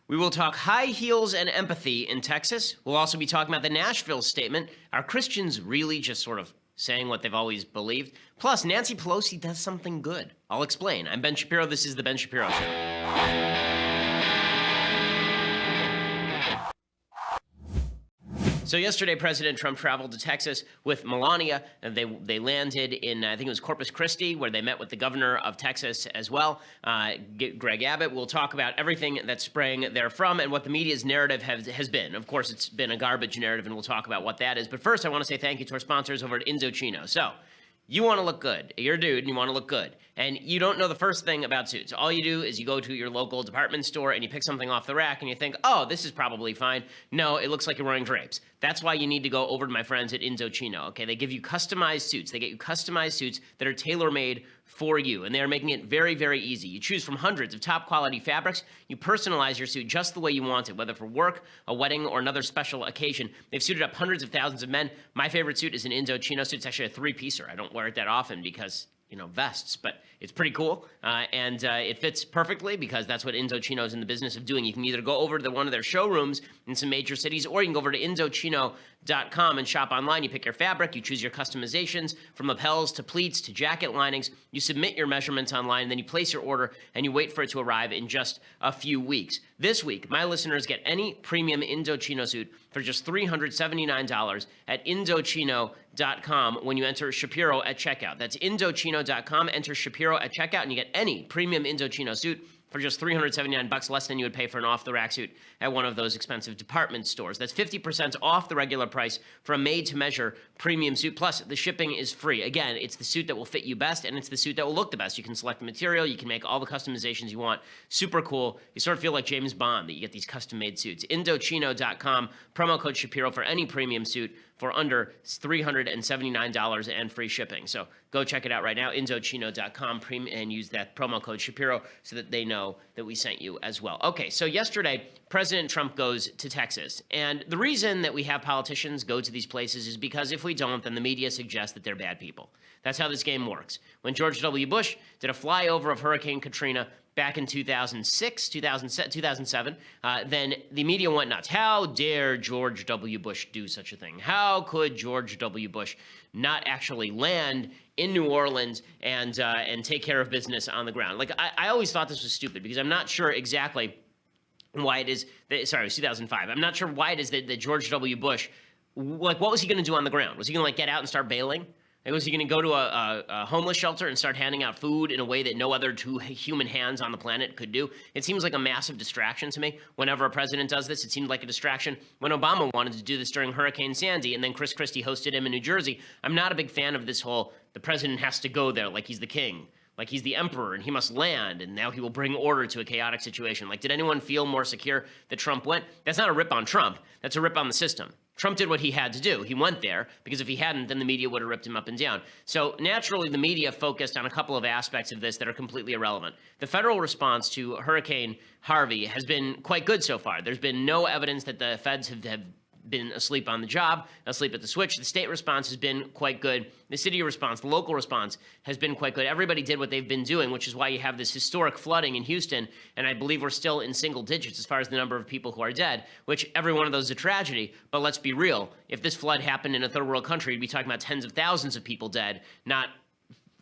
We will talk high heels and empathy in Texas. We'll also be talking about the Nashville Statement. Are Christians really just sort of saying what they've always believed? Plus, Nancy Pelosi does something good. I'll explain. I'm Ben Shapiro. This is The Ben Shapiro Show. So yesterday, President Trump traveled to Texas with Melania, and they landed in, I think it was Corpus Christi, where they met with the governor of Texas as well, Greg Abbott. We'll talk about everything that sprang therefrom and what the media's narrative has been. Of course, it's been a garbage narrative, and we'll talk about what that is. But first, I want to say thank you to our sponsors over at Indochino. So, you want to look good. You're a dude and you want to look good. And you don't know the first thing about suits. All you do is you go to your local department store and you pick something off the rack and you think, oh, this is probably fine. No, it looks like you're wearing drapes. That's why you need to go over to my friends at Indochino, okay? They give you customized suits. They get you customized suits that are tailor-made for you, and they are making it very, very easy. You choose from hundreds of top-quality fabrics. You personalize your suit just the way you want it, whether for work, a wedding, or another special occasion. They've suited up hundreds of thousands of men. My favorite suit is an Indochino suit. It's actually a three-piecer. I don't wear it that often because, you know, vests, but it's pretty cool, and it fits perfectly because that's what Indochino is in the business of doing. You can either go over to one of their showrooms in some major cities, or you can go over to Indochino.com and shop online. You pick your fabric, you choose your customizations from lapels to pleats to jacket linings. You submit your measurements online, and then you place your order, and you wait for it to arrive in just a few weeks. This week, my listeners get any premium Indochino suit for just $379 at Indochino.com when you enter Shapiro at checkout. That's Indochino.com, enter Shapiro at checkout, and you get any premium Indochino suit for just $379, less than you would pay for an off-the-rack suit at one of those expensive department stores. That's 50% off the regular price for a made-to-measure premium suit. Plus, the shipping is free. Again, it's the suit that will fit you best, and it's the suit that will look the best. You can select the material. You can make all the customizations you want. Super cool. You sort of feel like James Bond that you get these custom-made suits. Indochino.com, promo code Shapiro for any premium suit for under $379 and free shipping. So go check it out right now, Indochino.com, and use that promo code Shapiro so that they know that we sent you as well. Okay, so yesterday, President Trump goes to Texas. And the reason that we have politicians go to these places is because if we don't, then the media suggests that they're bad people. That's how this game works. When George W. Bush did a flyover of Hurricane Katrina back in 2007, then the media went nuts. How dare George W. Bush do such a thing? How could George W. Bush not actually land in New Orleans and take care of business on the ground? Like, I always thought this was stupid because I'm not sure exactly why it is that, sorry, it was 2005. I'm not sure why it is that George W. Bush, like, what was he going to do on the ground? Was he going to, like, get out and start bailing? Like, was he going to go to a homeless shelter and start handing out food in a way that no other two human hands on the planet could do? It seems like a massive distraction to me. Whenever a president does this, it seemed like a distraction. When Obama wanted to do this during Hurricane Sandy and then Chris Christie hosted him in New Jersey, I'm not a big fan of this whole, the president has to go there like he's the king, like he's the emperor and he must land and now he will bring order to a chaotic situation. Like, did anyone feel more secure that Trump went? That's not a rip on Trump. That's a rip on the system. Trump did what he had to do. He went there because if he hadn't, then the media would have ripped him up and down. So naturally, the media focused on a couple of aspects of this that are completely irrelevant. The federal response to Hurricane Harvey has been quite good so far. There's been no evidence that the feds have been asleep on the job, asleep at the switch. The state response has been quite good. The city response, the local response has been quite good. Everybody did what they've been doing, which is why you have this historic flooding in Houston, and I believe we're still in single digits as far as the number of people who are dead, which every one of those is a tragedy, but let's be real. If this flood happened in a third world country, we'd be talking about tens of thousands of people dead, not,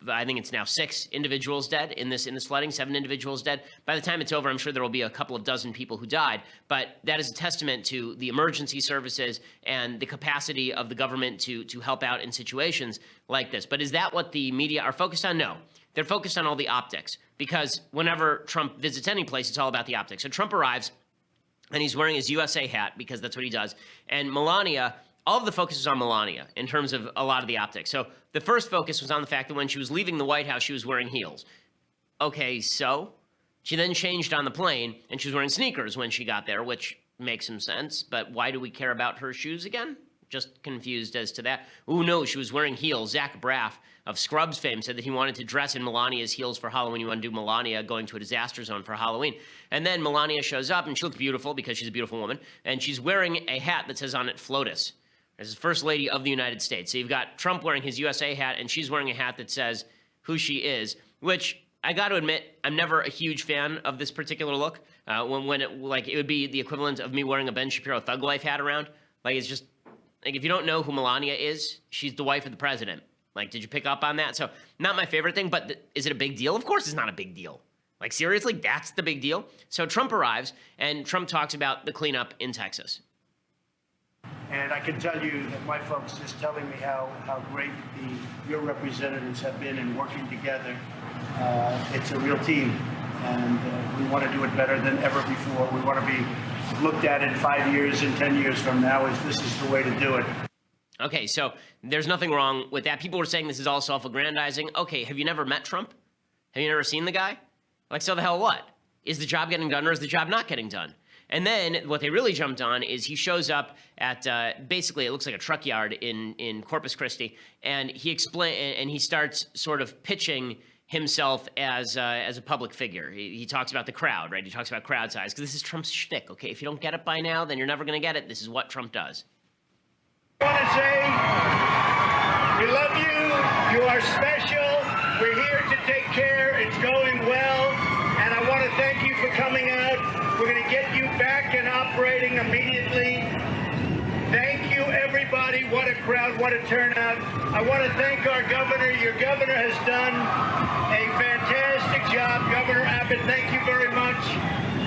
I think it's now 6 individuals dead in this flooding, 7 individuals dead. By the time it's over, I'm sure there will be a couple of dozen people who died. But that is a testament to the emergency services and the capacity of the government to help out in situations like this. But is that what the media are focused on? No. They're focused on all the optics because whenever Trump visits any place, it's all about the optics. So Trump arrives and he's wearing his USA hat because that's what he does. And Melania, all of the focus was on Melania in terms of a lot of the optics. So the first focus was on the fact that when she was leaving the White House, she was wearing heels. Okay, so she then changed on the plane and she was wearing sneakers when she got there, which makes some sense. But why do we care about her shoes again? Just confused as to that. Ooh, no, she was wearing heels. Zach Braff of Scrubs fame said that he wanted to dress in Melania's heels for Halloween. You want to do Melania going to a disaster zone for Halloween. And then Melania shows up and she looks beautiful because she's a beautiful woman. And she's wearing a hat that says on it, FLOTUS. As the First Lady of the United States. So you've got Trump wearing his USA hat, and she's wearing a hat that says who she is, which I got to admit, I'm never a huge fan of this particular look. when it would be the equivalent of me wearing a Ben Shapiro Thug Life hat around. Like, it's just like, if you don't know who Melania is, she's the wife of the president. Like, did you pick up on that? So, not my favorite thing, but is it a big deal? Of course it's not a big deal. Like, seriously, that's the big deal? So Trump arrives, and Trump talks about the cleanup in Texas. And I can tell you that my folks just telling me how great your representatives have been in working together. It's a real team, and we want to do it better than ever before. We want to be looked at in 5 years and 10 years from now as this is the way to do it. Okay, so there's nothing wrong with that. People were saying this is all self-aggrandizing. Okay, have you never met Trump? Have you never seen the guy? Like, so the hell what? Is the job getting done or is the job not getting done? And then what they really jumped on is he shows up at basically it looks like a truck yard in Corpus Christi, and he starts sort of pitching himself as a public figure. He talks about the crowd, right? He talks about crowd size, because this is Trump's shtick. Okay, if you don't get it by now, then you're never going to get it. This is what Trump does. I want to say we love you. You are special. We're here to take care. It's going well, and I want to thank you for coming out. We're going to get you back and operating immediately. Thank you, everybody. What a crowd, what a turnout. I want to thank our governor. Your governor has done a fantastic job. Governor Abbott, thank you very much.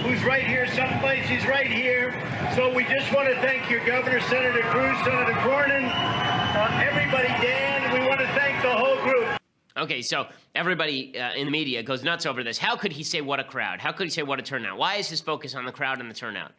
Who's right here someplace? He's right here. So we just want to thank your governor, Senator Cruz, Senator Cornyn, everybody, Dan. We want to thank the whole group. Okay, so everybody in the media goes nuts over this. How could he say what a crowd? How could he say what a turnout? Why is his focus on the crowd and the turnout?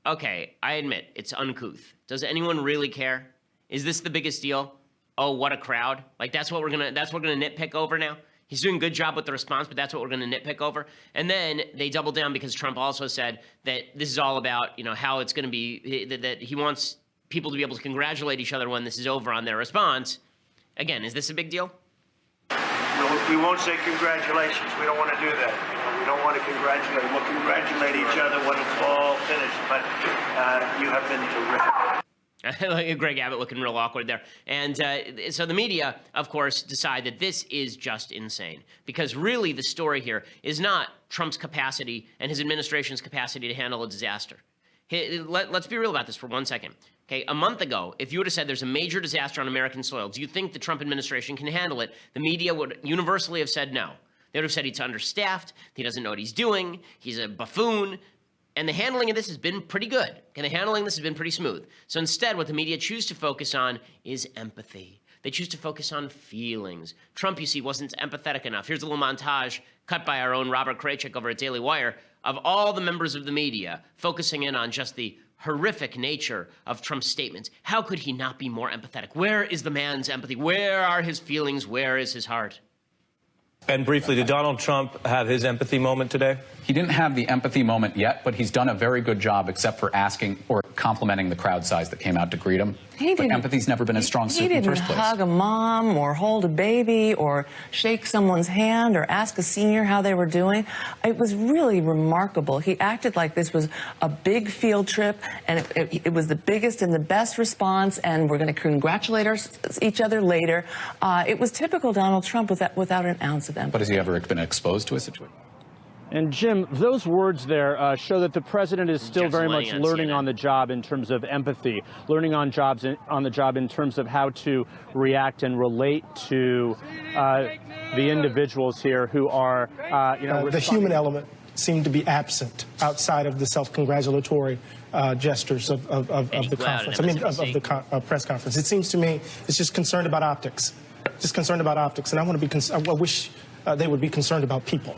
Okay, I admit, it's uncouth. Does anyone really care? Is this the biggest deal? Oh, what a crowd. Like, that's what we're gonna nitpick over now? He's doing a good job with the response, but that's what we're gonna nitpick over. And then they double down because Trump also said that this is all about, how it's gonna be, that he wants people to be able to congratulate each other when this is over on their response. Again, is this a big deal? We won't say congratulations. We don't want to do that. We don't want to congratulate. We'll congratulate each other when it's all finished. But you have been terrific. Greg Abbott looking real awkward there. And so the media, of course, decide that this is just insane. Because really the story here is not Trump's capacity and his administration's capacity to handle a disaster. Let's be real about this for 1 second. Okay, a month ago, if you would have said there's a major disaster on American soil, do you think the Trump administration can handle it? The media would universally have said no. They would have said he's understaffed, he doesn't know what he's doing, he's a buffoon, and the handling of this has been pretty good. And the handling of this has been pretty smooth. So instead, what the media choose to focus on is empathy. They choose to focus on feelings. Trump, you see, wasn't empathetic enough. Here's a little montage cut by our own Robert Kraychik over at Daily Wire of all the members of the media focusing in on just the horrific nature of Trump's statements. How could he not be more empathetic? Where is the man's empathy? Where are his feelings? Where is his heart? And briefly, did Donald Trump have his empathy moment today? He didn't have the empathy moment yet, but he's done a very good job, except for asking or complimenting the crowd size that came out to greet him. But empathy's never been a strong suit in the first place. He didn't hug a mom or hold a baby or shake someone's hand or ask a senior how they were doing. It was really remarkable. He acted like this was a big field trip, and it was the biggest and the best response, and we're going to congratulate each other later. It was typical Donald Trump without an ounce of empathy. But has he ever been exposed to a situation? And Jim, those words there show that the president is still very much learning on the job in terms of empathy, learning on the job in terms of how to react and relate to the individuals here who are, the human element seemed to be absent outside of the self-congratulatory gestures of the conference. Of the press conference. It seems to me it's just concerned about optics, and I want to be. I wish they would be concerned about people.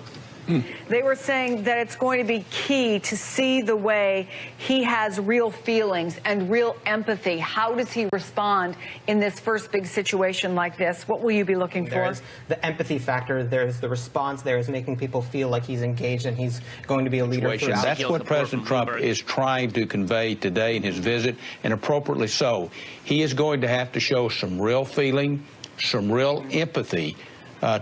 They were saying that it's going to be key to see the way he has real feelings and real empathy. How does he respond in this first big situation like this? What will you be looking for? There's the empathy factor. There's the response. There is making people feel like he's engaged and he's going to be a leader. That's what President Trump is trying to convey today in his visit, and appropriately so. He is going to have to show some real feeling, some real empathy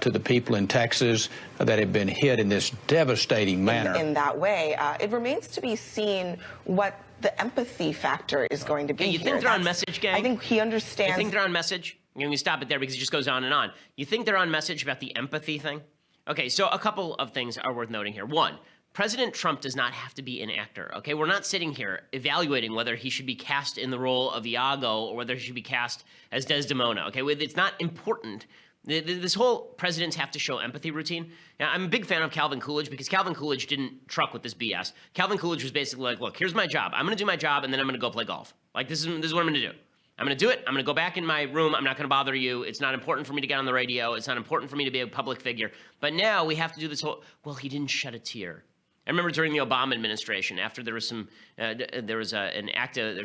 to the people in Texas that have been hit in this devastating manner. In that way, it remains to be seen what the empathy factor is going to be. You think they're on message, gang? I think he understands. You think they're on message? Let me stop it there because it just goes on and on. You think they're on message about the empathy thing? Okay, so a couple of things are worth noting here. One, President Trump does not have to be an actor, okay? We're not sitting here evaluating whether he should be cast in the role of Iago or whether he should be cast as Desdemona, okay? It's not important. This whole presidents have to show empathy routine. Now, I'm a big fan of Calvin Coolidge because Calvin Coolidge didn't truck with this BS. Calvin Coolidge was basically like, look, here's my job. I'm going to do my job, and then I'm going to go play golf. Like, this is what I'm going to do. I'm going to do it. I'm going to go back in my room. I'm not going to bother you. It's not important for me to get on the radio. It's not important for me to be a public figure. But now we have to do this whole, well, he didn't shed a tear. I remember during the Obama administration, after there was some, there's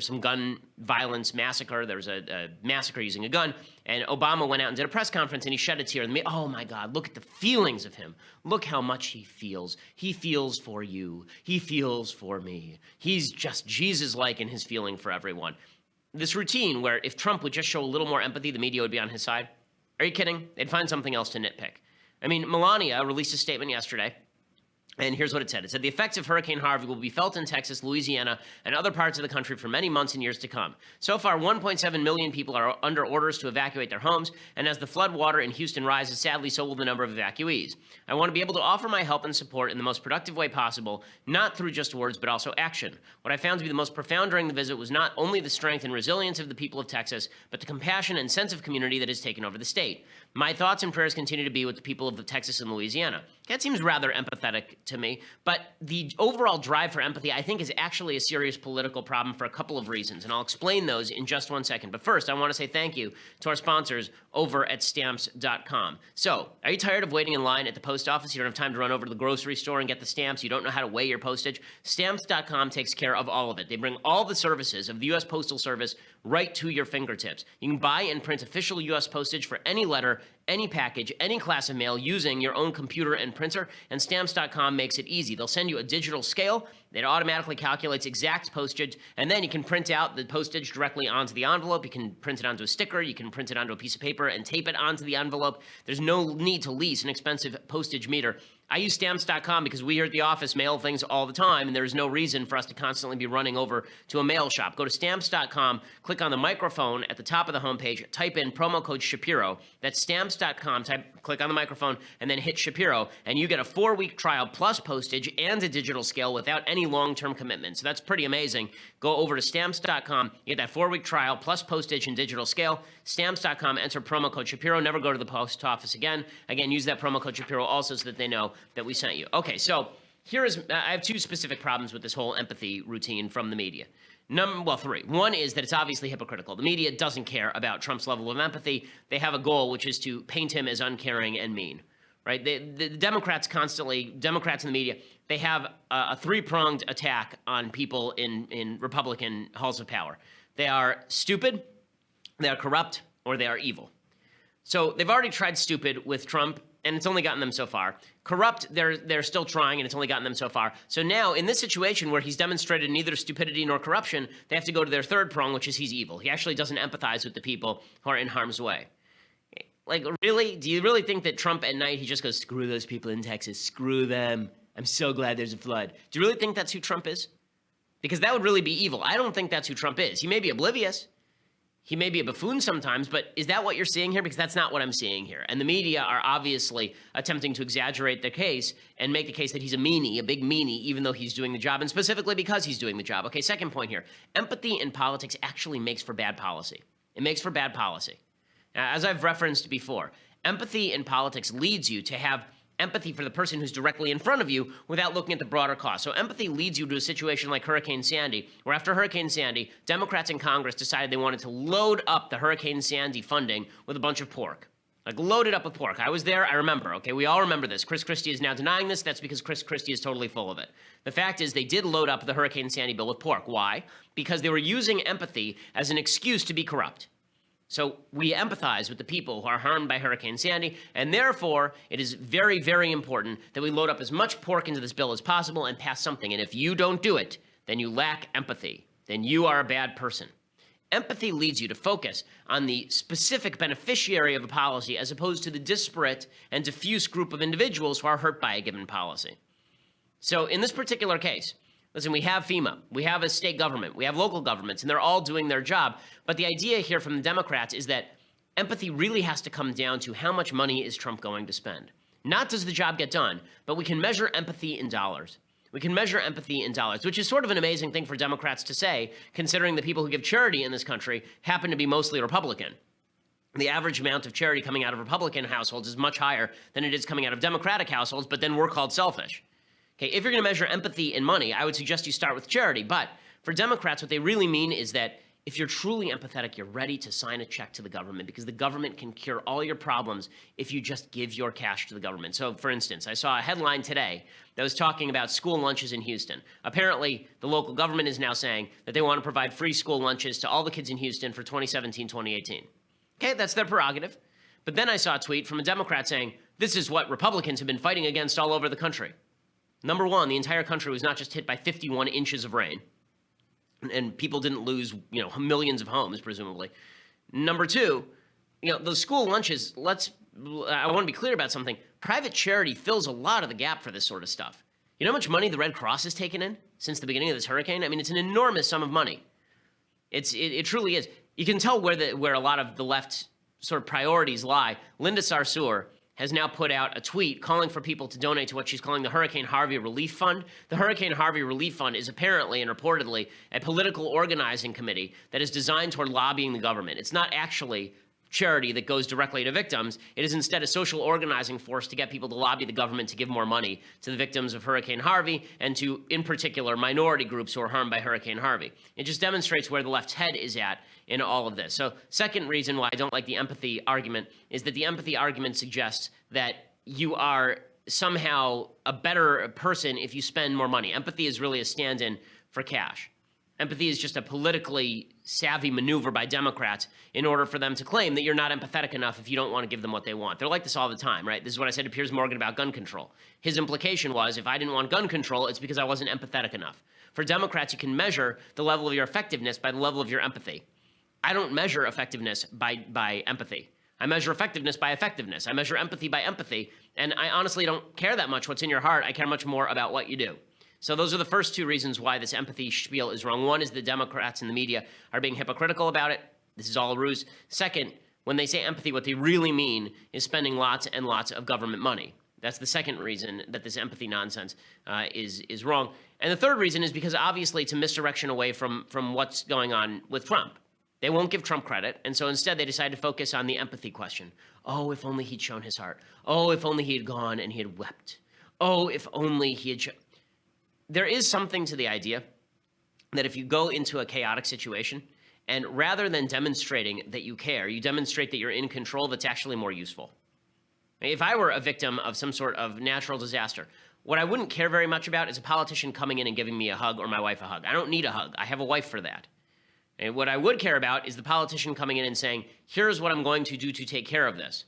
some gun violence massacre. There was a massacre using a gun, and Obama went out and did a press conference, and he shed a tear. And oh my God, look at the feelings of him. Look how much he feels. He feels for you. He feels for me. He's just Jesus-like in his feeling for everyone. This routine where if Trump would just show a little more empathy, the media would be on his side. Are you kidding? They'd find something else to nitpick. I mean, Melania released a statement yesterday. And here's what it said. It said, the effects of Hurricane Harvey will be felt in Texas, Louisiana, and other parts of the country for many months and years to come. So far, 1.7 million people are under orders to evacuate their homes, and as the flood water in Houston rises, sadly, so will the number of evacuees. I want to be able to offer my help and support in the most productive way possible, not through just words, but also action. What I found to be the most profound during the visit was not only the strength and resilience of the people of Texas, but the compassion and sense of community that has taken over the state. My thoughts and prayers continue to be with the people of Texas and Louisiana. That seems rather empathetic to me, but the overall drive for empathy, I think, is actually a serious political problem for a couple of reasons, and I'll explain those in just 1 second. But first, I want to say thank you to our sponsors over at Stamps.com. So, are you tired of waiting in line at the post office? You don't have time to run over to the grocery store and get the stamps. You don't know how to weigh your postage? Stamps.com takes care of all of it. They bring all the services of the U.S. Postal Service right to your fingertips. You can buy and print official U.S. postage for any letter, any package, any class of mail using your own computer and printer, and Stamps.com makes it easy. They'll send you a digital scale that automatically calculates exact postage, and then you can print out the postage directly onto the envelope. You can print it onto a sticker. You can print it onto a piece of paper and tape it onto the envelope. There's no need to lease an expensive postage meter. I use Stamps.com because we here at the office mail things all the time, and there's no reason for us to constantly be running over to a mail shop. Go to Stamps.com, click on the microphone at the top of the homepage, type in promo code Shapiro. That's Stamps.com, click on the microphone, and then hit Shapiro, and you get a 4-week trial plus postage and a digital scale without any long-term commitment. So that's pretty amazing. Go over to Stamps.com, you get that 4-week trial plus postage and digital scale. Stamps.com, enter promo code Shapiro. Never go to the post office again. Again, use that promo code Shapiro also so that they know that we sent you. Okay, so I have 2 specific problems with this whole empathy routine from the media. 3. One is that it's obviously hypocritical. The media doesn't care about Trump's level of empathy. They have a goal, which is to paint him as uncaring and mean, right? The Democrats in the media, they have a 3-pronged attack on people in Republican halls of power. They are stupid, they are corrupt, or they are evil. So they've already tried stupid with Trump, and it's only gotten them so far. Corrupt, they're still trying, and it's only gotten them so far. So now, in this situation where he's demonstrated neither stupidity nor corruption, they have to go to their 3rd prong, which is he's evil. He actually doesn't empathize with the people who are in harm's way. Like, really? Do you really think that Trump at night, he just goes, screw those people in Texas, screw them. I'm so glad there's a flood. Do you really think that's who Trump is? Because that would really be evil. I don't think that's who Trump is. He may be oblivious. He may be a buffoon sometimes, but is that what you're seeing here? Because that's not what I'm seeing here. And the media are obviously attempting to exaggerate the case and make the case that he's a meanie, a big meanie, even though he's doing the job, and specifically because he's doing the job. Okay, second point here. Empathy in politics actually makes for bad policy. It makes for bad policy. As I've referenced before, empathy in politics leads you to have empathy for the person who's directly in front of you without looking at the broader cause. So empathy leads you to a situation like Hurricane Sandy, where after Hurricane Sandy, Democrats in Congress decided they wanted to load up the Hurricane Sandy funding with a bunch of pork. Like, load it up with pork. I was there. I remember. Okay, we all remember this. Chris Christie is now denying this. That's because Chris Christie is totally full of it. The fact is they did load up the Hurricane Sandy bill with pork. Why? Because they were using empathy as an excuse to be corrupt. So we empathize with the people who are harmed by Hurricane Sandy, and therefore it is very, very important that we load up as much pork into this bill as possible and pass something. And if you don't do it, then you lack empathy. Then you are a bad person. Empathy leads you to focus on the specific beneficiary of a policy as opposed to the disparate and diffuse group of individuals who are hurt by a given policy. So in this particular case, listen, we have FEMA, we have a state government, we have local governments, and they're all doing their job. But the idea here from the Democrats is that empathy really has to come down to how much money is Trump going to spend. Not does the job get done, but we can measure empathy in dollars. We can measure empathy in dollars, which is sort of an amazing thing for Democrats to say, considering the people who give charity in this country happen to be mostly Republican. The average amount of charity coming out of Republican households is much higher than it is coming out of Democratic households, but then we're called selfish. Okay, if you're going to measure empathy in money, I would suggest you start with charity. But for Democrats, what they really mean is that if you're truly empathetic, you're ready to sign a check to the government because the government can cure all your problems if you just give your cash to the government. So, for instance, I saw a headline today that was talking about school lunches in Houston. Apparently, the local government is now saying that they want to provide free school lunches to all the kids in Houston for 2017-2018. Okay, that's their prerogative. But then I saw a tweet from a Democrat saying, this is what Republicans have been fighting against all over the country. Number one, the entire country was not just hit by 51 inches of rain, and people didn't lose, millions of homes, presumably. Number two, those school lunches, I want to be clear about something. Private charity fills a lot of the gap for this sort of stuff. You know how much money the Red Cross has taken in since the beginning of this hurricane? I mean, it's an enormous sum of money. It truly is. You can tell where a lot of the left's sort of priorities lie. Linda Sarsour has now put out a tweet calling for people to donate to what she's calling the Hurricane Harvey Relief Fund. The Hurricane Harvey Relief Fund is apparently and reportedly a political organizing committee that is designed toward lobbying the government. It's not actually charity that goes directly to victims. It is instead a social organizing force to get people to lobby the government to give more money to the victims of Hurricane Harvey and to, in particular, minority groups who are harmed by Hurricane Harvey. It just demonstrates where the left's head is at in all of this. So, second reason why I don't like the empathy argument is that the empathy argument suggests that you are somehow a better person if you spend more money. Empathy is really a stand-in for cash. Empathy is just a politically savvy maneuver by Democrats in order for them to claim that you're not empathetic enough if you don't want to give them what they want. They're like this all the time, right? This is what I said to Piers Morgan about gun control. His implication was if I didn't want gun control, it's because I wasn't empathetic enough. For Democrats, you can measure the level of your effectiveness by the level of your empathy. I don't measure effectiveness by empathy. I measure effectiveness by effectiveness. I measure empathy by empathy, and I honestly don't care that much what's in your heart. I care much more about what you do. So those are the first two reasons why this empathy spiel is wrong. One is the Democrats and the media are being hypocritical about it. This is all a ruse. Second, when they say empathy, what they really mean is spending lots and lots of government money. That's the second reason that this empathy nonsense is wrong. And the third reason is because obviously it's a misdirection away from what's going on with Trump. They won't give Trump credit, and so instead they decide to focus on the empathy question. Oh, if only he'd shown his heart. Oh, if only he had gone and he had wept. Oh, if only he had There is something to the idea that if you go into a chaotic situation, and rather than demonstrating that you care, you demonstrate that you're in control, that's actually more useful. If I were a victim of some sort of natural disaster, what I wouldn't care very much about is a politician coming in and giving me a hug or my wife a hug. I don't need a hug. I have a wife for that. And what I would care about is the politician coming in and saying, here's what I'm going to do to take care of this.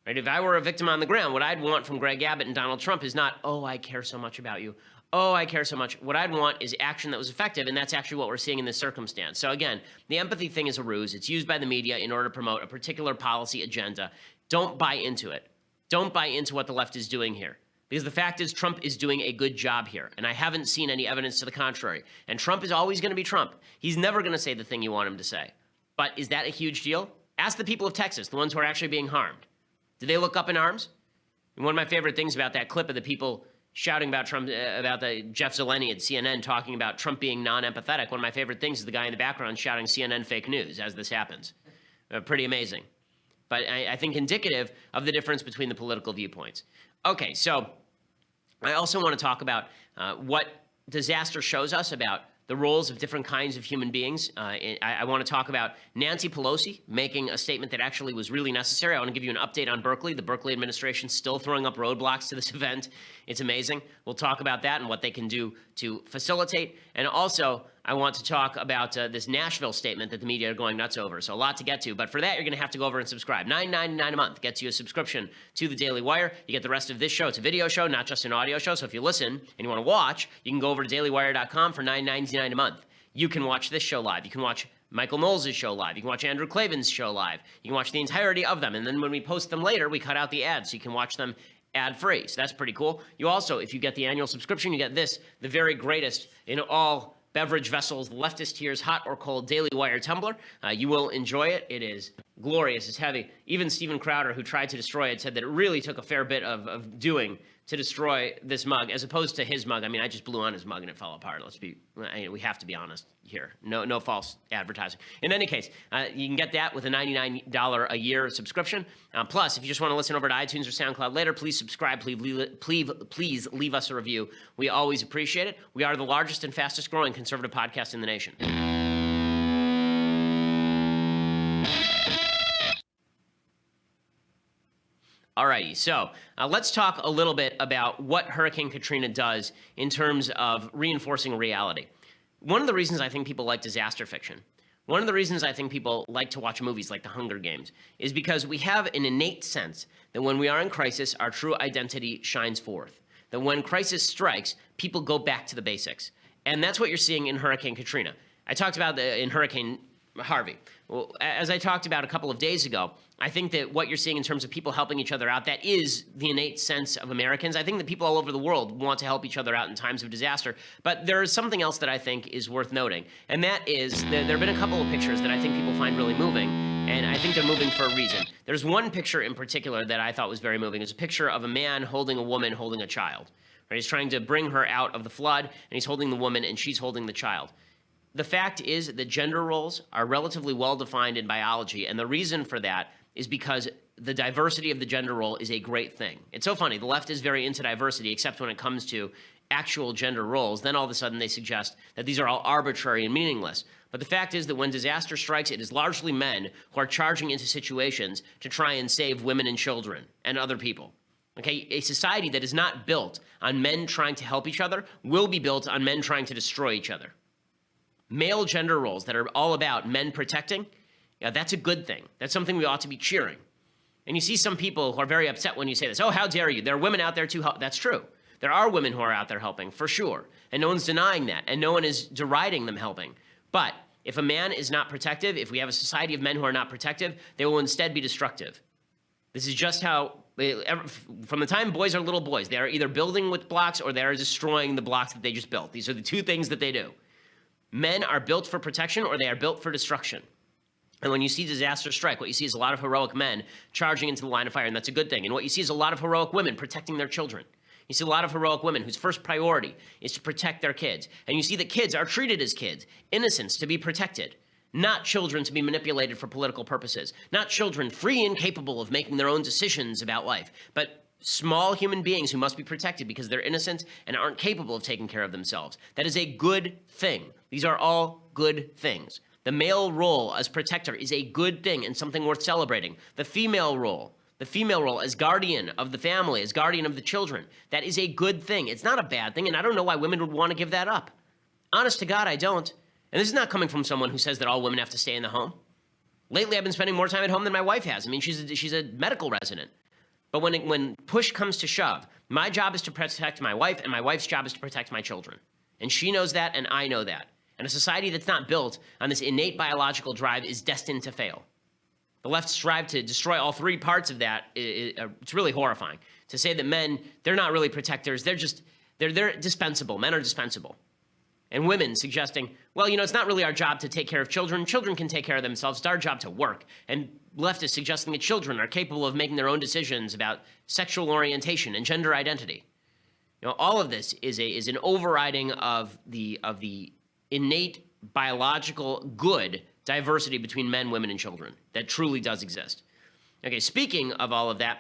Right? If I were a victim on the ground, what I'd want from Greg Abbott and Donald Trump is not, oh, I care so much about you. Oh, I care so much. What I'd want is action that was effective, and that's actually what we're seeing in this circumstance. So again, the empathy thing is a ruse. It's used by the media in order to promote a particular policy agenda. Don't buy into it. Don't buy into what the left is doing here. Because the fact is Trump is doing a good job here, and I haven't seen any evidence to the contrary. And Trump is always going to be Trump. He's never going to say the thing you want him to say. But is that a huge deal? Ask the people of Texas, the ones who are actually being harmed. Did they look up in arms? And one of my favorite things about that clip of the people shouting about Trump, about the Jeff Zeleny at CNN talking about Trump being non-empathetic, one of my favorite things is the guy in the background shouting CNN fake news as this happens. Pretty amazing. But I think indicative of the difference between the political viewpoints. Okay, so I also want to talk about what disaster shows us about the roles of different kinds of human beings. I want to talk about Nancy Pelosi making a statement that actually was really necessary. I want to give you an update on Berkeley. The Berkeley administration still throwing up roadblocks to this event. It's amazing. We'll talk about that and what they can do to facilitate. And also, I want to talk about this Nashville statement that the media are going nuts over. So a lot to get to. But for that, you're going to have to go over and subscribe. $9.99 a month gets you a subscription to the Daily Wire. You get the rest of this show. It's a video show, not just an audio show. So if you listen and you want to watch, you can go over to dailywire.com for $9.99 a month. You can watch this show live. You can watch Michael Knowles' show live. You can watch Andrew Klavan's show live. You can watch the entirety of them. And then when we post them later, we cut out the ads so you can watch them ad-free. So that's pretty cool. You also, if you get the annual subscription, you get this, the very greatest in all beverage vessels, leftist tears, hot or cold Daily Wire tumbler. You will enjoy it. It is glorious. It's heavy. Even Steven Crowder, who tried to destroy it, said that it really took a fair bit of doing to destroy this mug, as opposed to his mug. I mean, I just blew on his mug and it fell apart. We have to be honest here. No false advertising. In any case, you can get that with a $99 a year subscription. Plus, if you just want to listen over to iTunes or SoundCloud later, please subscribe. Please leave us a review. We always appreciate it. We are the largest and fastest growing conservative podcast in the nation. Alrighty, so let's talk a little bit about what Hurricane Katrina does in terms of reinforcing reality. One of the reasons I think people like disaster fiction, one of the reasons I think people like to watch movies like The Hunger Games, is because we have an innate sense that when we are in crisis, our true identity shines forth. That when crisis strikes, people go back to the basics. And that's what you're seeing in Hurricane Katrina. I talked about in Hurricane Harvey. Well, as I talked about a couple of days ago, I think that what you're seeing in terms of people helping each other out, that is the innate sense of Americans. I think that people all over the world want to help each other out in times of disaster. But there is something else that I think is worth noting, and that is there have been a couple of pictures that I think people find really moving, and I think they're moving for a reason. There's one picture in particular that I thought was very moving. It's a picture of a man holding a woman holding a child. Right? He's trying to bring her out of the flood, and he's holding the woman, and she's holding the child. The fact is that gender roles are relatively well defined in biology, and the reason for that is because the diversity of the gender role is a great thing. It's so funny. The left is very into diversity, except when it comes to actual gender roles. Then all of a sudden they suggest that these are all arbitrary and meaningless. But the fact is that when disaster strikes, it is largely men who are charging into situations to try and save women and children and other people. Okay, a society that is not built on men trying to help each other will be built on men trying to destroy each other. Male gender roles that are all about men protecting, yeah, that's a good thing. That's something we ought to be cheering. And you see some people who are very upset when you say this. Oh, how dare you? There are women out there too. That's true. There are women who are out there helping, for sure. And no one's denying that. And no one is deriding them helping. But if a man is not protective, if we have a society of men who are not protective, they will instead be destructive. This is just how, from the time boys are little boys, they are either building with blocks or they are destroying the blocks that they just built. These are the two things that they do. Men are built for protection or they are built for destruction. And when you see disaster strike, what you see is a lot of heroic men charging into the line of fire, and that's a good thing. And what you see is a lot of heroic women protecting their children. You see a lot of heroic women whose first priority is to protect their kids. And you see that kids are treated as kids, innocents to be protected, not children to be manipulated for political purposes, not children free and capable of making their own decisions about life, but small human beings who must be protected because they're innocent and aren't capable of taking care of themselves. That is a good thing. These are all good things. The male role as protector is a good thing and something worth celebrating. The female role as guardian of the family, as guardian of the children, that is a good thing. It's not a bad thing, and I don't know why women would want to give that up. Honest to God, I don't. And this is not coming from someone who says that all women have to stay in the home. Lately, I've been spending more time at home than my wife has. I mean, she's a medical resident. But when push comes to shove, my job is to protect my wife, and my wife's job is to protect my children. And she knows that, and I know that. And a society that's not built on this innate biological drive is destined to fail. The left strive to destroy all three parts of that. It's really horrifying to say that men, they're not really protectors. They're dispensable. Men are dispensable. And women suggesting, well, it's not really our job to take care of children. Children can take care of themselves. It's our job to work. And leftists suggesting that children are capable of making their own decisions about sexual orientation and gender identity. All of this is an overriding of the innate biological good diversity between men, women, and children that truly does exist. Okay, speaking of all of that,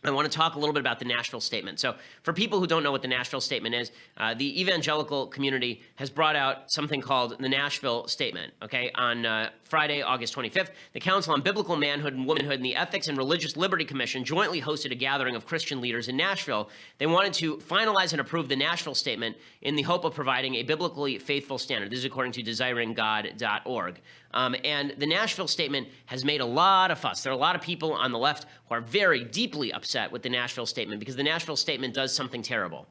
I want to talk a little bit about the Nashville Statement. So for people who don't know what the Nashville Statement is, the evangelical community has brought out something called the Nashville Statement, okay? On Friday, August 25th, the Council on Biblical Manhood and Womanhood and the Ethics and Religious Liberty Commission jointly hosted a gathering of Christian leaders in Nashville. They wanted to finalize and approve the Nashville Statement in the hope of providing a biblically faithful standard. This is according to desiringgod.org. And the Nashville Statement has made a lot of fuss. There are a lot of people on the left who are very deeply upset with the Nashville Statement because the Nashville Statement does something terrible.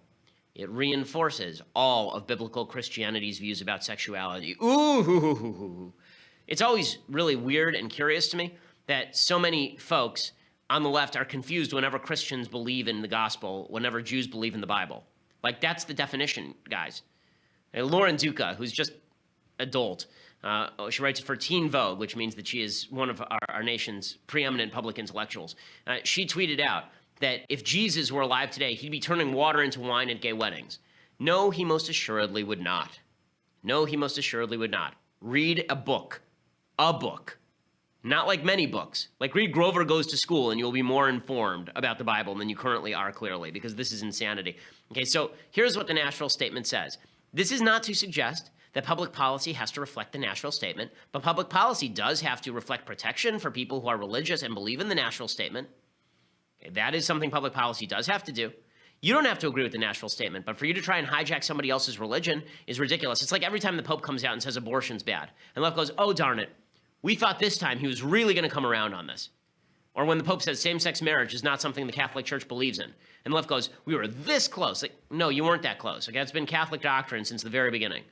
It reinforces all of biblical Christianity's views about sexuality. Ooh. It's always really weird and curious to me that so many folks on the left are confused whenever Christians believe in the gospel, whenever Jews believe in the Bible. Like, that's the definition, guys. Lauren Duca, who's just a dolt, she writes for Teen Vogue, which means that she is one of our nation's preeminent public intellectuals. She tweeted out that if Jesus were alive today, he'd be turning water into wine at gay weddings. No, he most assuredly would not. No, he most assuredly would not. Read a book. A book. Not like many books. Like read Grover Goes to School and you'll be more informed about the Bible than you currently are, clearly, because this is insanity. Okay, so here's what the Nashville Statement says. This is not to suggest that public policy has to reflect the Nashville Statement, but public policy does have to reflect protection for people who are religious and believe in the Nashville Statement. Okay, that is something public policy does have to do. You don't have to agree with the Nashville Statement, but for you to try and hijack somebody else's religion is ridiculous. It's like every time the Pope comes out and says abortion's bad, and the left goes, oh, darn it. We thought this time he was really going to come around on this. Or when the Pope says same-sex marriage is not something the Catholic Church believes in. And the left goes, we were this close. Like, no, you weren't that close. Okay, it's been Catholic doctrine since the very beginning.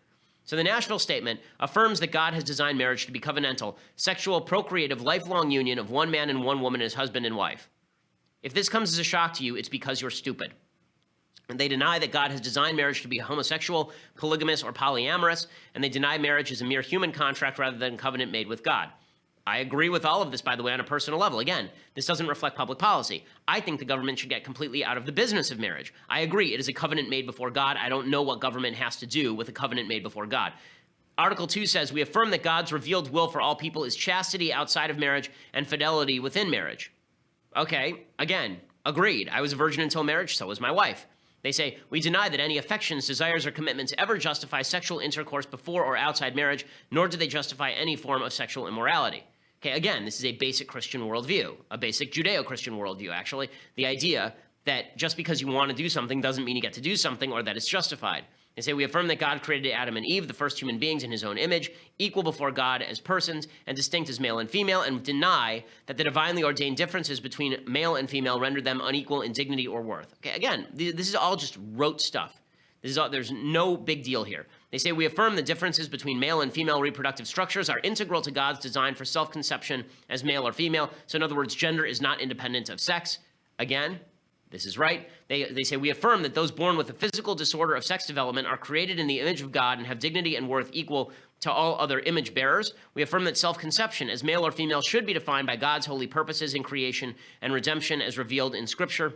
So the Nashville Statement affirms that God has designed marriage to be covenantal, sexual, procreative, lifelong union of one man and one woman as husband and wife. If this comes as a shock to you, it's because you're stupid. And they deny that God has designed marriage to be homosexual, polygamous, or polyamorous, and they deny marriage as a mere human contract rather than a covenant made with God. I agree with all of this, by the way, on a personal level. Again, this doesn't reflect public policy. I think the government should get completely out of the business of marriage. I agree, it is a covenant made before God. I don't know what government has to do with a covenant made before God. Article 2 says, we affirm that God's revealed will for all people is chastity outside of marriage and fidelity within marriage. Okay, again, agreed. I was a virgin until marriage, so was my wife. They say, we deny that any affections, desires, or commitments ever justify sexual intercourse before or outside marriage, nor do they justify any form of sexual immorality. Okay, again, this is a basic Christian worldview, a basic Judeo-Christian worldview, actually. The idea that just because you want to do something doesn't mean you get to do something or that it's justified. They say, we affirm that God created Adam and Eve, the first human beings, in his own image, equal before God as persons and distinct as male and female, and deny that the divinely ordained differences between male and female rendered them unequal in dignity or worth. Okay, again, this is all just rote stuff. There's no big deal here. They say, we affirm the differences between male and female reproductive structures are integral to God's design for self-conception as male or female. So in other words, gender is not independent of sex. Again, this is right. They say, we affirm that those born with a physical disorder of sex development are created in the image of God and have dignity and worth equal to all other image bearers. We affirm that self-conception as male or female should be defined by God's holy purposes in creation and redemption as revealed in Scripture.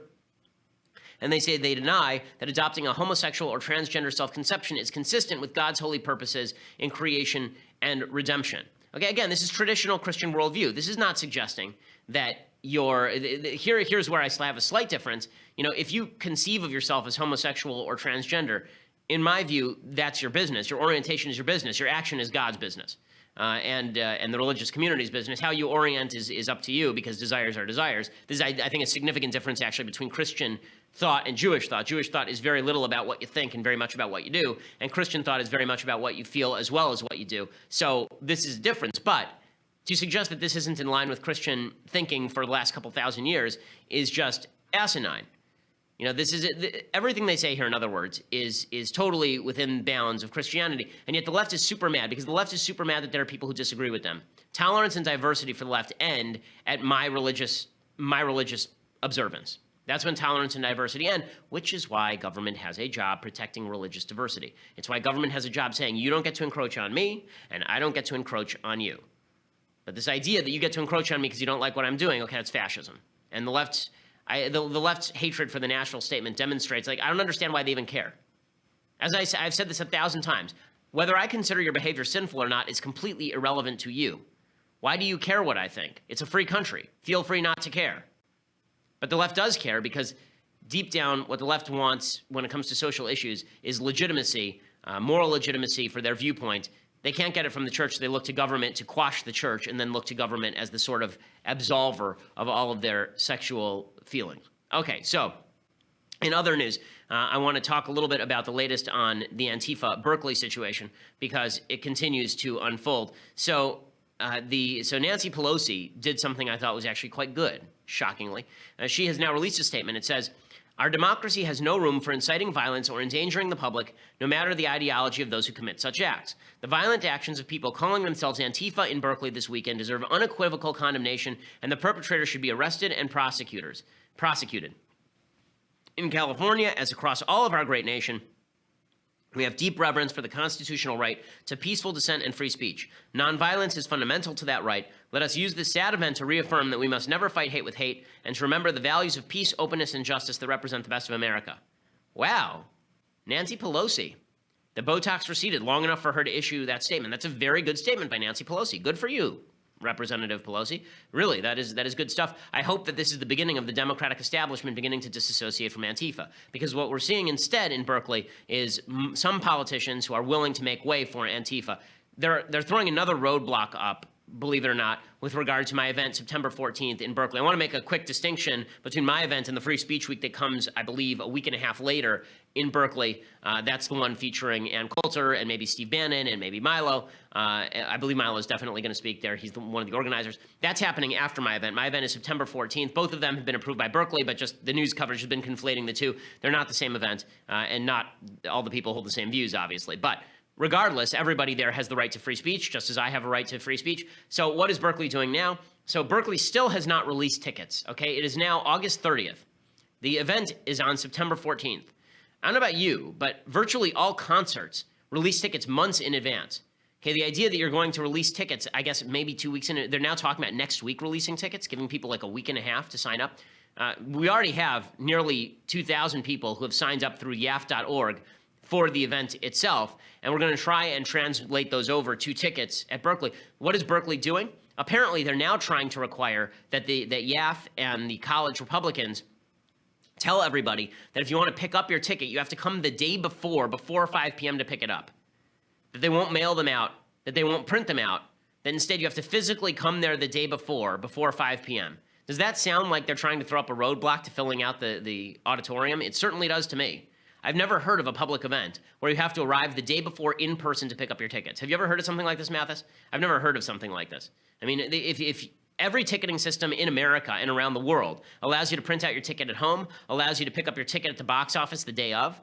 And they say they deny that adopting a homosexual or transgender self-conception is consistent with God's holy purposes in creation and redemption. Okay, again, this is traditional Christian worldview. This is not suggesting that here's where I have a slight difference. You know, if you conceive of yourself as homosexual or transgender, in my view, that's your business. Your orientation is your business. Your action is God's business. And the religious community's business. How you orient is up to you because desires are desires. This is, I think, a significant difference actually between Christian thought and Jewish thought. Jewish thought is very little about what you think and very much about what you do, and Christian thought is very much about what you feel as well as what you do. So this is a difference, but to suggest that this isn't in line with Christian thinking for the last couple thousand years is just asinine. You know, this is everything they say here, in other words, is totally within bounds of Christianity. And yet the left is super mad because the left is super mad that there are people who disagree with them. Tolerance and diversity for the left end at my religious observance. That's when tolerance and diversity end, which is why government has a job protecting religious diversity. It's why government has a job saying you don't get to encroach on me and I don't get to encroach on you. But this idea that you get to encroach on me because you don't like what I'm doing, okay, that's fascism. And the left's hatred for the Nashville Statement demonstrates, like, I don't understand why they even care. As I've said this 1,000 times, whether I consider your behavior sinful or not is completely irrelevant to you. Why do you care what I think? It's a free country. Feel free not to care. But the left does care because deep down what the left wants when it comes to social issues is legitimacy, moral legitimacy for their viewpoint. They can't get it from the church. They look to government to quash the church and then look to government as the sort of absolver of all of their sexual feelings. Okay, so in other news, I want to talk a little bit about the latest on the Antifa Berkeley situation because it continues to unfold. So Nancy Pelosi did something I thought was actually quite good, shockingly. She has now released a statement. It says, our democracy has no room for inciting violence or endangering the public, no matter the ideology of those who commit such acts. The violent actions of people calling themselves Antifa in Berkeley this weekend deserve unequivocal condemnation, and the perpetrators should be arrested and prosecuted. In California, as across all of our great nation, We have deep reverence for the constitutional right to peaceful dissent and free speech. Nonviolence is fundamental to that right. Let us use this sad event to reaffirm that we must never fight hate with hate and to remember the values of peace, openness, and justice that represent the best of America. Wow. Nancy Pelosi. The Botox receded long enough for her to issue that statement. That's a very good statement by Nancy Pelosi. Good for you, Representative Pelosi. Really, that is good stuff. I hope that this is the beginning of the Democratic establishment beginning to disassociate from Antifa, because what we're seeing instead in Berkeley is some politicians who are willing to make way for Antifa. They're throwing another roadblock up, believe it or not, with regard to my event September 14th in Berkeley. I want to make a quick distinction between my event and the Free Speech Week that comes, I believe, a week and a half later in Berkeley. That's the one featuring Ann Coulter and maybe Steve Bannon and maybe Milo. I believe Milo is definitely going to speak there. He's one of the organizers. That's happening after my event. My event is September 14th. Both of them have been approved by Berkeley, but just the news coverage has been conflating the two. They're not the same event, and not all the people hold the same views, obviously. But regardless, everybody there has the right to free speech, just as I have a right to free speech. So what is Berkeley doing now? So Berkeley still has not released tickets, okay? It is now August 30th. The event is on September 14th. I don't know about you, but virtually all concerts release tickets months in advance. Okay, the idea that you're going to release tickets, I guess maybe 2 weeks in, they're now talking about next week releasing tickets, giving people like a week and a half to sign up. We already have nearly 2,000 people who have signed up through yaf.org for the event itself, and we're going to try and translate those over to tickets at Berkeley. What is Berkeley doing? Apparently, they're now trying to require that YAF and the college Republicans tell everybody that if you want to pick up your ticket, you have to come the day before 5 p.m. to pick it up. That they won't mail them out, that they won't print them out, that instead you have to physically come there the day before 5 p.m. Does that sound like they're trying to throw up a roadblock to filling out the auditorium? It certainly does to me. I've never heard of a public event where you have to arrive the day before in person to pick up your tickets. Have you ever heard of something like this, Mathis? I've never heard of something like this. I mean, if every ticketing system in America and around the world allows you to print out your ticket at home, allows you to pick up your ticket at the box office the day of,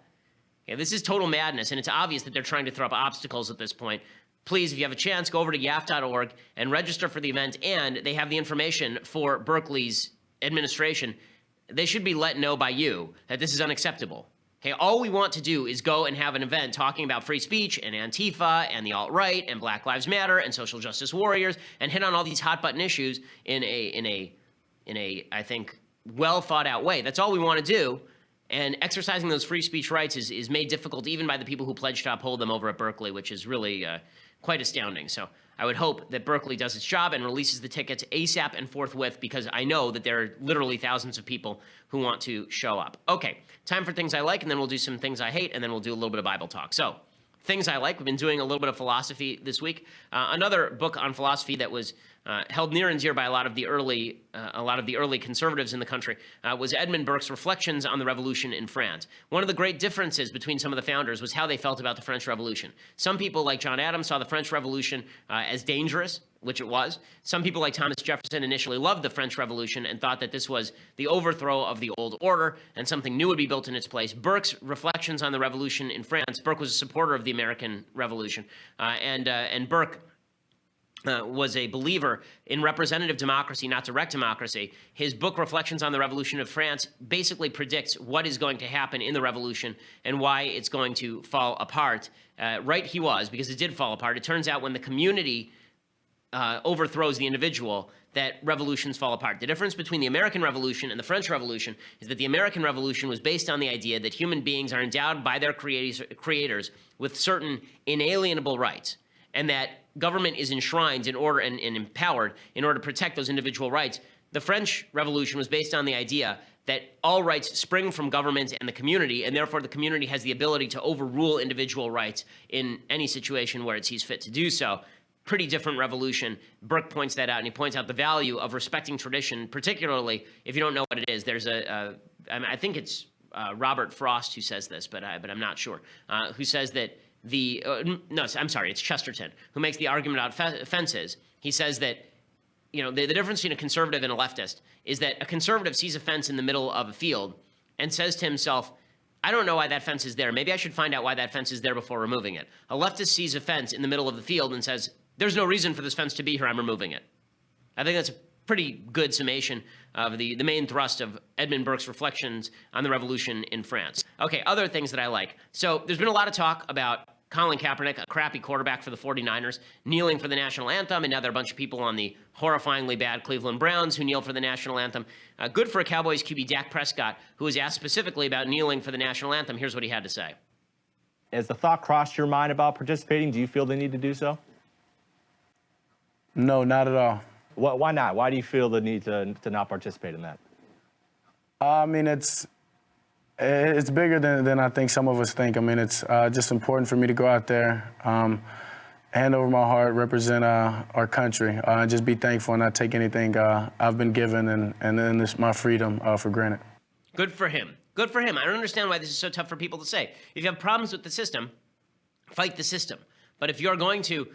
okay, this is total madness, and it's obvious that they're trying to throw up obstacles at this point. Please, if you have a chance, go over to yaf.org and register for the event, and they have the information for Berkeley's administration. They should be let know by you that this is unacceptable. Okay, all we want to do is go and have an event talking about free speech and Antifa and the alt-right and Black Lives Matter and social justice warriors and hit on all these hot-button issues in a I think, well-thought-out way. That's all we want to do. And exercising those free speech rights is made difficult even by the people who pledged to uphold them over at Berkeley, which is really quite astounding. So I would hope that Berkeley does its job and releases the tickets ASAP and forthwith, because I know that there are literally thousands of people who want to show up. Okay, time for things I like, and then we'll do some things I hate, and then we'll do a little bit of Bible talk. So things I like, we've been doing a little bit of philosophy this week. Another book on philosophy that was held near and dear by a lot of the early conservatives in the country was Edmund Burke's Reflections on the Revolution in France. One of the great differences between some of the founders was how they felt about the French Revolution. Some people, like John Adams, saw the French Revolution as dangerous, which it was. Some people, like Thomas Jefferson, initially loved the French Revolution and thought that this was the overthrow of the old order and something new would be built in its place. Burke's Reflections on the Revolution in France, Burke was a supporter of the American Revolution, and Burke was a believer in representative democracy, not direct democracy. His book, Reflections on the Revolution of France, basically predicts what is going to happen in the revolution and why it's going to fall apart. Right he was, because it did fall apart. It turns out when the community overthrows the individual, that revolutions fall apart. The difference between the American Revolution and the French Revolution is that the American Revolution was based on the idea that human beings are endowed by their creators with certain inalienable rights, and that government is enshrined in order and empowered in order to protect those individual rights. The French Revolution was based on the idea that all rights spring from government and the community, and therefore the community has the ability to overrule individual rights in any situation where it sees fit to do so. Pretty different revolution. Burke points that out, and he points out the value of respecting tradition, particularly if you don't know what it is. There's I think it's Robert Frost who says this, but I'm not sure, who says that it's Chesterton, who makes the argument about fences. He says that, the difference between a conservative and a leftist is that a conservative sees a fence in the middle of a field and says to himself, I don't know why that fence is there. Maybe I should find out why that fence is there before removing it. A leftist sees a fence in the middle of the field and says, there's no reason for this fence to be here. I'm removing it. I think that's a pretty good summation of the main thrust of Edmund Burke's reflections on the revolution in France. Okay, other things that I like. So there's been a lot of talk about Colin Kaepernick, a crappy quarterback for the 49ers, kneeling for the national anthem, and now there are a bunch of people on the horrifyingly bad Cleveland Browns who kneel for the national anthem. Good for a Cowboys QB, Dak Prescott, who was asked specifically about kneeling for the national anthem. Here's what he had to say. Has the thought crossed your mind about participating? Do you feel they need to do so? No, not at all. Why not? Why do you feel the need to not participate in that? I mean, it's bigger than I think some of us think. I mean, it's just important for me to go out there, hand over my heart, represent our country, and just be thankful and not take anything I've been given and then this my freedom for granted. Good for him. Good for him. I don't understand why this is so tough for people to say. If you have problems with the system, fight the system. But if you're going to,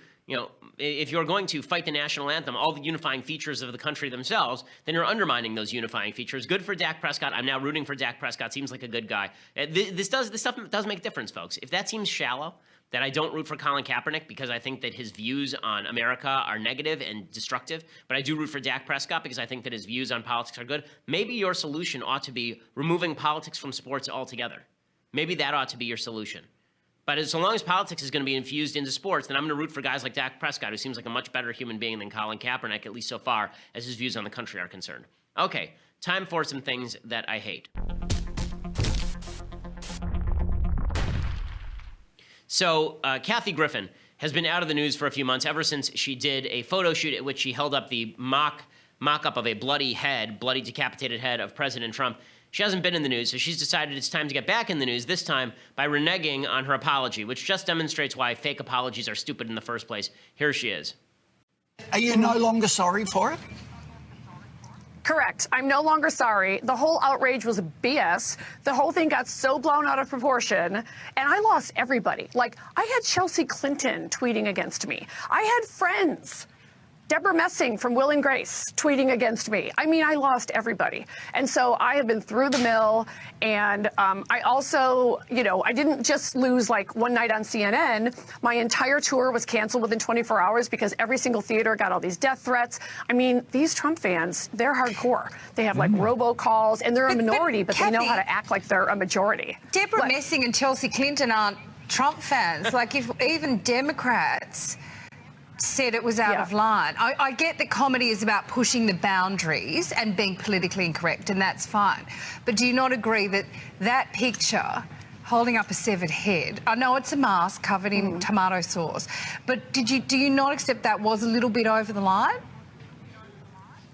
if you're going to fight the national anthem, all the unifying features of the country themselves, then you're undermining those unifying features. Good for Dak Prescott. I'm now rooting for Dak Prescott. Seems like a good guy. This stuff does make a difference, folks. If that seems shallow, that I don't root for Colin Kaepernick because I think that his views on America are negative and destructive, but I do root for Dak Prescott because I think that his views on politics are good, maybe your solution ought to be removing politics from sports altogether. Maybe that ought to be your solution. But so long as politics is going to be infused into sports, then I'm going to root for guys like Dak Prescott, who seems like a much better human being than Colin Kaepernick, at least so far as his views on the country are concerned. Okay, time for some things that I hate. So Kathy Griffin has been out of the news for a few months, ever since she did a photo shoot at which she held up the mock-up of a bloody decapitated head of President Trump. She hasn't been in the news, so she's decided it's time to get back in the news, this time by reneging on her apology, which just demonstrates why fake apologies are stupid in the first place. Here she is. Are you no longer sorry for it? Correct. I'm no longer sorry. The whole outrage was BS. The whole thing got so blown out of proportion, and I lost everybody. Like, I had Chelsea Clinton tweeting against me. I had friends. Deborah Messing from Will and Grace tweeting against me. I mean, I lost everybody. And so I have been through the mill. And I also, I didn't just lose like one night on CNN. My entire tour was canceled within 24 hours because every single theater got all these death threats. I mean, these Trump fans, they're hardcore. They have like robocalls, and they're a minority, but they know how to act like they're a majority. Deborah Messing and Chelsea Clinton aren't Trump fans. Like, if even Democrats said it was out of line. I get that comedy is about pushing the boundaries and being politically incorrect, and that's fine. But do you not agree that that picture holding up a severed head, I know it's a mask covered in tomato sauce, but do you not accept that was a little bit over the line?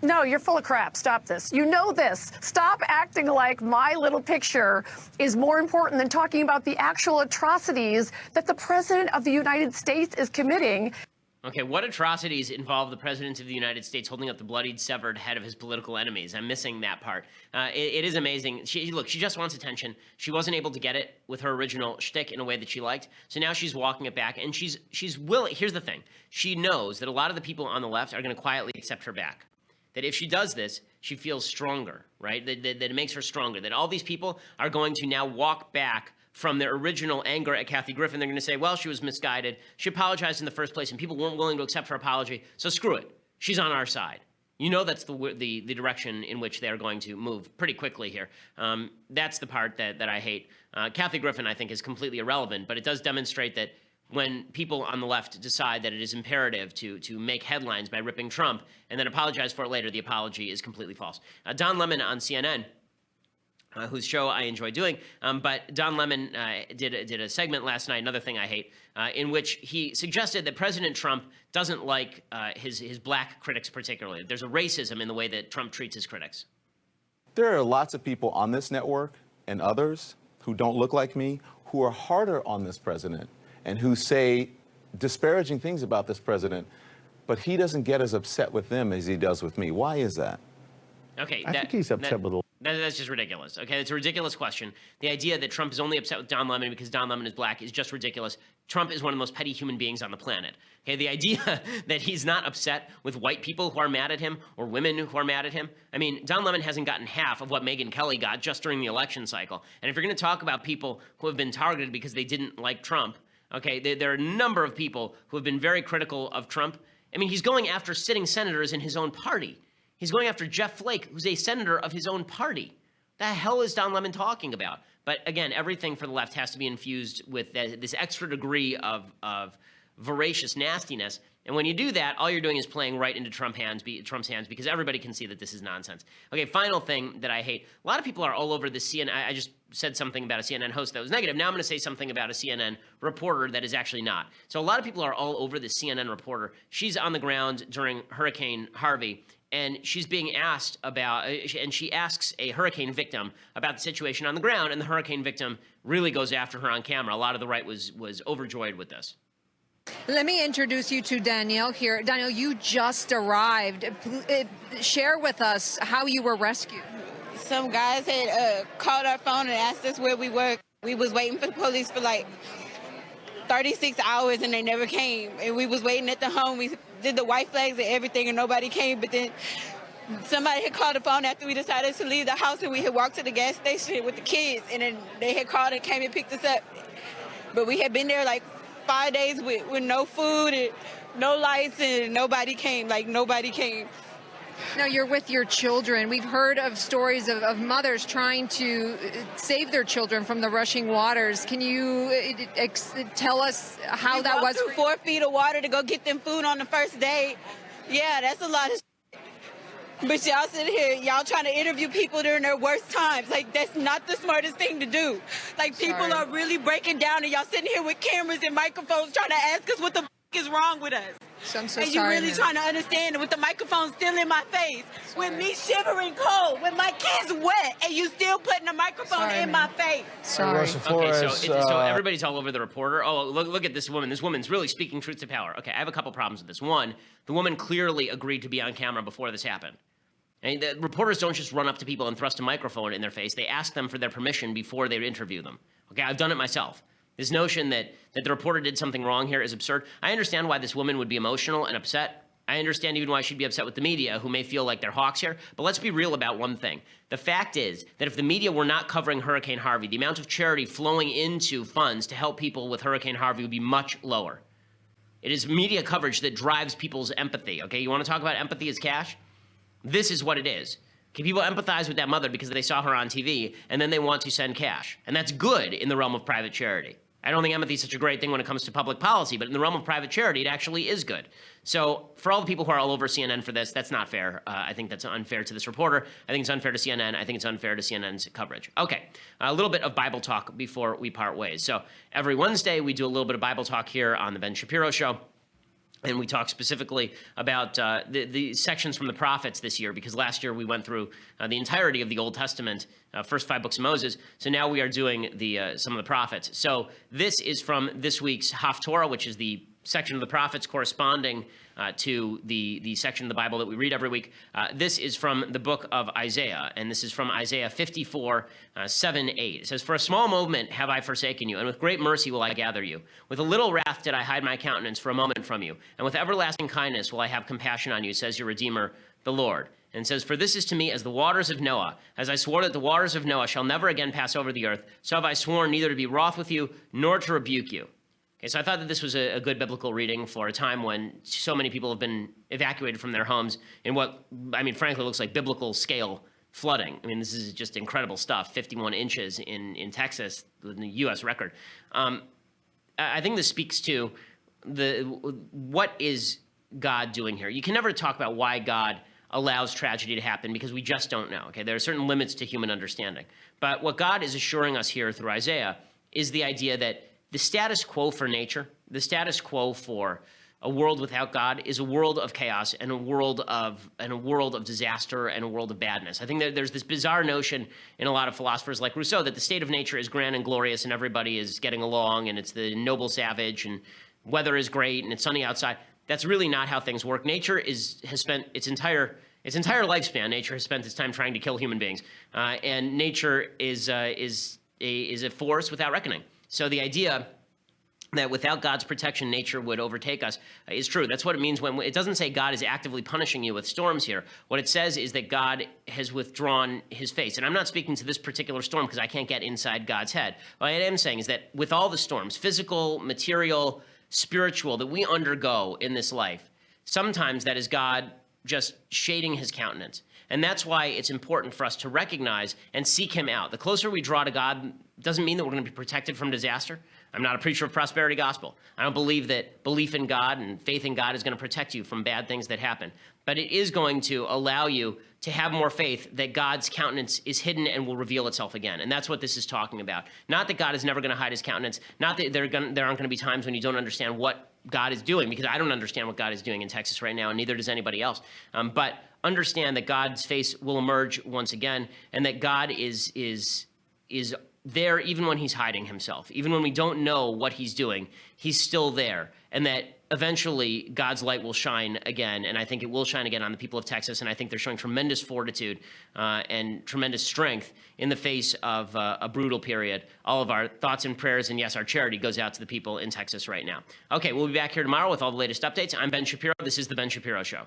No, you're full of crap. Stop this. You know this. Stop acting like my little picture is more important than talking about the actual atrocities that the President of the United States is committing. Okay, what atrocities involve the President of the United States holding up the bloodied, severed head of his political enemies? I'm missing that part. It is amazing. She just wants attention. She wasn't able to get it with her original shtick in a way that she liked, so now she's walking it back, and she's willing. Here's the thing. She knows that a lot of the people on the left are going to quietly accept her back. That if she does this, she feels stronger, right? That it makes her stronger. That all these people are going to now walk back from their original anger at Kathy Griffin. They're going to say, well, she was misguided. She apologized in the first place, and people weren't willing to accept her apology. So screw it. She's on our side. You know that's the direction in which they're going to move pretty quickly here. That's the part that I hate. Kathy Griffin, I think, is completely irrelevant, but it does demonstrate that when people on the left decide that it is imperative to make headlines by ripping Trump and then apologize for it later, the apology is completely false. Don Lemon on CNN, whose show I enjoy doing, but Don Lemon did a segment last night, another thing I hate, in which he suggested that President Trump doesn't like his black critics particularly. There's a racism in the way that Trump treats his critics. There are lots of people on this network and others who don't look like me who are harder on this president and who say disparaging things about this president, but he doesn't get as upset with them as he does with me. Why is that? Okay, I think he's upset with all. That's just ridiculous. Okay, it's a ridiculous question. The idea that Trump is only upset with Don Lemon because Don Lemon is black is just ridiculous. Trump is one of the most petty human beings on the planet. Okay, the idea that he's not upset with white people who are mad at him or women who are mad at him. I mean, Don Lemon hasn't gotten half of what Megyn Kelly got just during the election cycle. And if you're going to talk about people who have been targeted because they didn't like Trump, okay, there are a number of people who have been very critical of Trump. I mean, he's going after sitting senators in his own party. He's going after Jeff Flake, who's a senator of his own party. The hell is Don Lemon talking about? But again, everything for the left has to be infused with this extra degree of voracious nastiness. And when you do that, all you're doing is playing right into Trump's hands because everybody can see that this is nonsense. Okay, final thing that I hate. A lot of people are all over the CNN. I just said something about a CNN host that was negative. Now I'm going to say something about a CNN reporter that is actually not. So a lot of people are all over the CNN reporter. She's on the ground during Hurricane Harvey, and she's being asked about, and she asks a hurricane victim about the situation on the ground, and the hurricane victim really goes after her on camera. A lot of the right was overjoyed with this. Let me introduce you to Danielle here. Danielle, you just arrived. Share with us how you were rescued. Some guys had called our phone and asked us where we were. We was waiting for the police for like 36 hours and they never came. And we was waiting at the home. We did the white flags and everything and nobody came. But then somebody had called the phone after we decided to leave the house and we had walked to the gas station with the kids. And then they had called and came and picked us up. But we had been there like 5 days with no food and no lights and nobody came, Now you're with your children. We've heard of stories of mothers trying to save their children from the rushing waters. Can you tell us how that was? 4 feet of water to go get them food on the first day. Yeah, that's a lot of But y'all sitting here, y'all trying to interview people during their worst times. Like, that's not the smartest thing to do. Like, people are really breaking down, and y'all sitting here with cameras and microphones trying to ask us what the is wrong with us. So I'm so and sorry. you really trying to understand it with the microphone still in my face, with me shivering cold, with my kids wet, and you still putting the microphone in my face. Sorry. Okay, so everybody's all over the reporter. Oh, look at this woman. This woman's really speaking truth to power. Okay, I have a couple problems with this. One, the woman clearly agreed to be on camera before this happened. And the reporters don't just run up to people and thrust a microphone in their face. They ask them for their permission before they interview them. Okay, I've done it myself. This notion that the reporter did something wrong here is absurd. I understand why this woman would be emotional and upset. I understand even why she'd be upset with the media, who may feel like they're hawks here. But let's be real about one thing. The fact is that if the media were not covering Hurricane Harvey, the amount of charity flowing into funds to help people with Hurricane Harvey would be much lower. It is media coverage that drives people's empathy. Okay, you want to talk about empathy as cash? This is what it is. Okay, people empathize with that mother because they saw her on TV, and then they want to send cash. And that's good in the realm of private charity. I don't think empathy is such a great thing when it comes to public policy, but in the realm of private charity, it actually is good. So for all the people who are all over CNN for this, that's not fair. I think that's unfair to this reporter. I think it's unfair to CNN. I think it's unfair to CNN's coverage. Okay, a little bit of Bible talk before we part ways. So every Wednesday, we do a little bit of Bible talk here on the Ben Shapiro Show. And we talk specifically about the sections from the prophets this year, because last year we went through the entirety of the Old Testament, first 5 books of Moses. So now we are doing some of the prophets. So this is from this week's Haftorah, which is the section of the prophets corresponding to the section of the Bible that we read every week. This is from the book of Isaiah, and this is from Isaiah 54, 7, 8. It says, "For a small moment have I forsaken you, and with great mercy will I gather you. With a little wrath did I hide my countenance for a moment from you, and with everlasting kindness will I have compassion on you, says your Redeemer, the Lord." And it says, "For this is to me as the waters of Noah. As I swore that the waters of Noah shall never again pass over the earth, so have I sworn neither to be wroth with you, nor to rebuke you." Okay, so I thought that this was a good biblical reading for a time when so many people have been evacuated from their homes in what, I mean, frankly, looks like biblical scale flooding. I mean, this is just incredible stuff, 51 inches in Texas, the U.S. record. I think this speaks to what is God doing here. You can never talk about why God allows tragedy to happen because we just don't know. Okay, there are certain limits to human understanding. But what God is assuring us here through Isaiah is the idea that the status quo for nature, the status quo for a world without God, is a world of chaos and a world of disaster and a world of badness. I think that there's this bizarre notion in a lot of philosophers like Rousseau that the state of nature is grand and glorious and everybody is getting along and it's the noble savage and weather is great and it's sunny outside. That's really not how things work. Nature has spent its entire lifespan. Nature has spent its time trying to kill human beings, and nature is a force without reckoning. So the idea that without God's protection, nature would overtake us is true. That's what it means when it doesn't say God is actively punishing you with storms here. What it says is that God has withdrawn his face. And I'm not speaking to this particular storm because I can't get inside God's head. What I am saying is that with all the storms, physical, material, spiritual, that we undergo in this life, sometimes that is God just shading his countenance. And that's why it's important for us to recognize and seek him out. The closer we draw to God doesn't mean that we're going to be protected from disaster. I'm not a preacher of prosperity gospel. I don't believe that belief in God and faith in God is going to protect you from bad things that happen. But it is going to allow you to have more faith that God's countenance is hidden and will reveal itself again. And that's what this is talking about. Not that God is never going to hide his countenance. Not that there aren't going to be times when you don't understand what God is doing, because I don't understand what God is doing in Texas right now, and neither does anybody else. But understand that God's face will emerge once again, and that God is there even when he's hiding himself. Even when we don't know what he's doing, he's still there. And that eventually God's light will shine again. And I think it will shine again on the people of Texas. And I think they're showing tremendous fortitude and tremendous strength in the face of a brutal period. All of our thoughts and prayers, and yes, our charity goes out to the people in Texas right now. Okay, we'll be back here tomorrow with all the latest updates. I'm Ben Shapiro. This is The Ben Shapiro Show.